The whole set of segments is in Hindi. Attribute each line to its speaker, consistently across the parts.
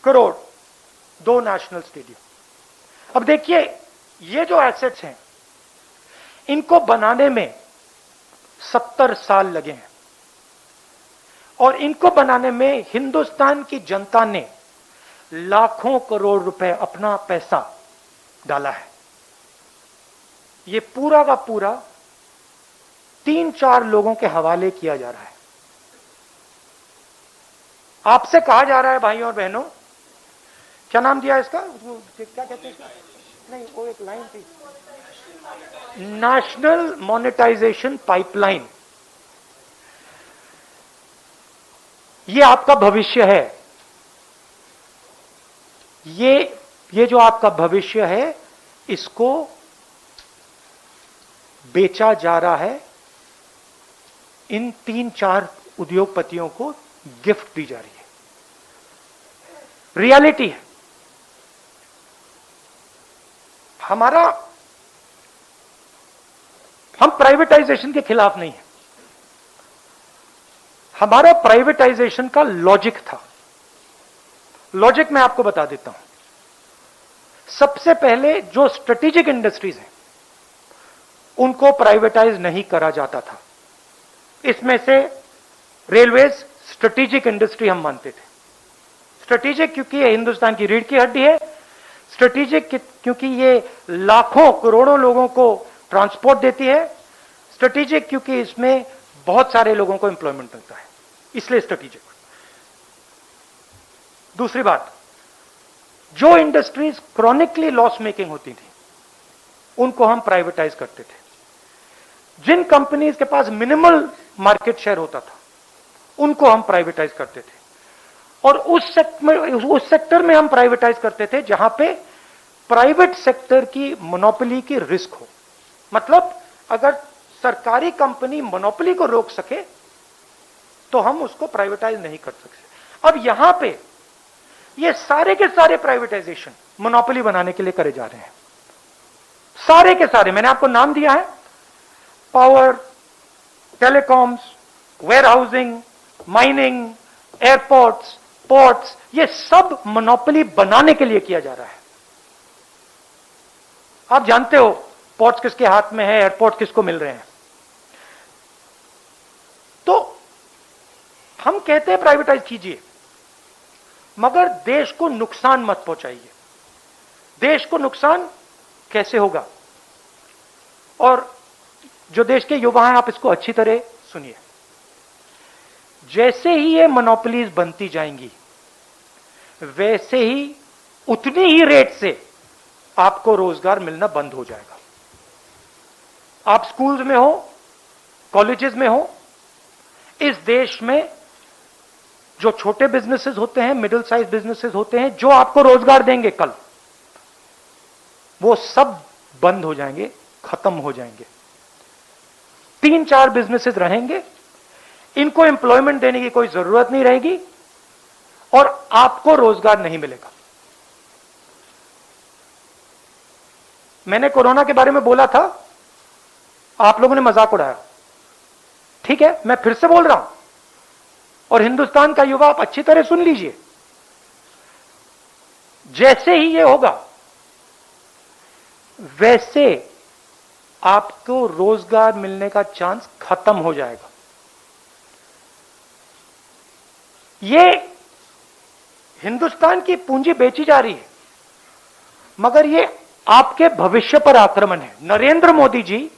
Speaker 1: Crore 2 national stadium. अब देखिए, ये जो एसेट्स हैं इनको बनाने में 70 साल लगे हैं और इनको बनाने में हिंदुस्तान की जनता ने लाखों करोड़ रुपए अपना पैसा डाला है। ये पूरा का पूरा 3-4 लोगों के हवाले किया जा रहा है। आपसे कहा जा रहा है भाइयों और बहनों, क्या नाम दिया इसका, क्या कहते हैं इसका? नहीं, वो एक लाइन थी, नेशनल मॉनेटाइजेशन पाइपलाइन। ये आपका भविष्य है। ये जो आपका भविष्य है, इसको बेचा जा रहा है, इन 3-4 उद्योगपतियों को गिफ्ट दी जा रही है। रियलिटी है। हम प्राइवेटाइजेशन के खिलाफ नहीं है। हमारा प्राइवेटाइजेशन का लॉजिक था। लॉजिक मैं आपको बता देता हूं। सबसे पहले जो स्ट्रेटेजिक इंडस्ट्रीज हैं उनको प्राइवेटाइज नहीं करा जाता था। इसमें से रेलवेज स्ट्रेटेजिक इंडस्ट्री हम मानते थे। स्ट्रेटेजिक क्योंकि ये हिंदुस्तान की रीढ़ की हड्डी है। स्ट्रेटेजिक क्योंकि ये लाखों करोड़ों लोगों को ट्रांसपोर्ट देती है। स्ट्रेटेजिक क्योंकि इसमें बहुत सारे लोगों को एम्प्लॉयमेंट मिलता है, इसलिए स्ट्रेटेजिक। दूसरी बात, जो इंडस्ट्रीज क्रॉनिकली लॉस मेकिंग होती थी उनको हम प्राइवेटाइज करते थे। जिन कंपनीज के पास मिनिमल मार्केट शेयर होता था उनको हम प्राइवेटाइज करते थे, और उस सेक्टर में हम प्राइवेटाइज करते थे जहां पे प्राइवेट सेक्टर की मोनोपोली की रिस्क हो। मतलब अगर सरकारी कंपनी मोनोपोली को रोक सके तो हम उसको प्राइवेटाइज नहीं कर सकते। अब यहां पे ये सारे के सारे प्राइवेटाइजेशन मोनोपोली बनाने के लिए करे जा रहे हैं। सारे के सारे, मैंने आपको नाम दिया है, power, telecoms, warehousing, mining, airports, ports, ये सब मोनोपोली बनाने के लिए किया जा रहा है। आप जानते हो पोर्ट्स किसके हाथ में है, एयरपोर्ट किसको मिल रहे हैं। तो हम कहते हैं प्राइवेटाइज कीजिए, मगर देश को नुकसान मत पहुंचाइए। देश को नुकसान कैसे होगा? और जो देश के युवा हैं, आप इसको अच्छी तरह सुनिए। जैसे ही ये मोनोपोलीज बनती जाएंगी, वैसे ही उतनी ही रेट से आपको रोजगार मिलना बंद हो जाएगा। आप स्कूल्स में हो, कॉलेजेस में हो, इस देश में जो छोटे बिजनेसेस होते हैं, मिडिल साइज बिजनेसेस होते हैं, जो आपको रोजगार देंगे कल, वो सब बंद हो जाएंगे, खत्म हो जाएंगे। 3-4 बिजनेसेस रहेंगे, इनको एम्प्लॉयमेंट देने की कोई जरूरत नहीं रहेगी और आपको रोजगार नहीं मिलेगा। मैंने कोरोना के बारे में बोला था, आप लोगों ने मजाक उड़ाया। ठीक है, मैं फिर से बोल रहा हूं, और हिंदुस्तान का युवा आप अच्छी तरह सुन लीजिए। जैसे ही ये होगा, वैसे आपको रोजगार मिलने का चांस खत्म हो जाएगा। ये हिंदुस्तान की पूंजी बेची जा रही है, मगर ये आपके भविष्य पर आक्रमण है। नरेंद्र मोदी जी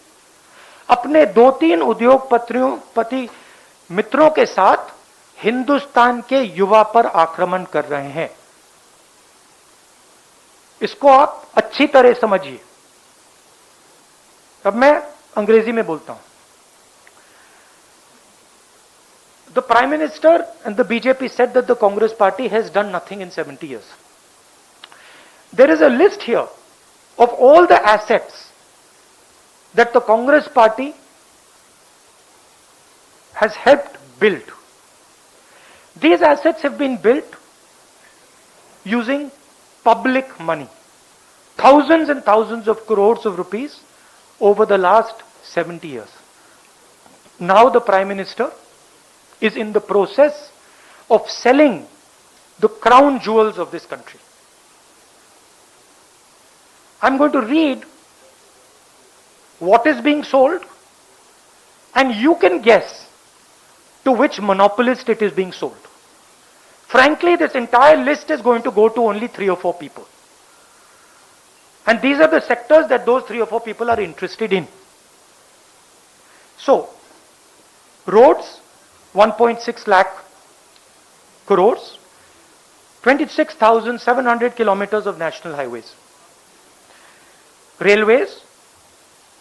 Speaker 1: अपने 2-3 उद्योगपति मित्रों के साथ हिंदुस्तान के युवा पर आक्रमण कर रहे हैं। इसको आप अच्छी तरह समझिए। अब मैं अंग्रेजी में बोलता हूं। The Prime Minister and the BJP said that the Congress party has done nothing in 70 years. There is a list here of all the assets that the Congress party has helped build. These assets have been built using public money. Thousands and thousands of crores of rupees over the last 70 years. Now the Prime Minister is in the process of selling the crown jewels of this country. I'm going to read what is being sold, and you can guess to which monopolist it is being sold. Frankly, this entire list is going to go to only 3 or 4 people. And these are the sectors that those 3 or 4 people are interested in. So, roads, 1.6 lakh crores, 26,700 kilometers of national highways. Railways,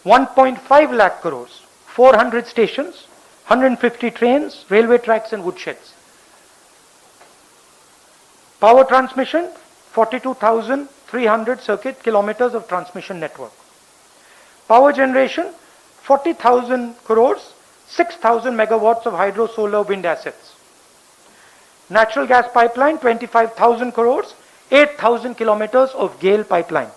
Speaker 1: 1.5 lakh crores, 400 stations, 150 trains, railway tracks and woodsheds. Power transmission, 42,300 circuit kilometers of transmission network. Power generation, 40,000 crores, 6,000 megawatts of hydro, solar, wind assets. Natural gas pipeline, 25,000 crores, 8,000 kilometers of GAIL pipeline.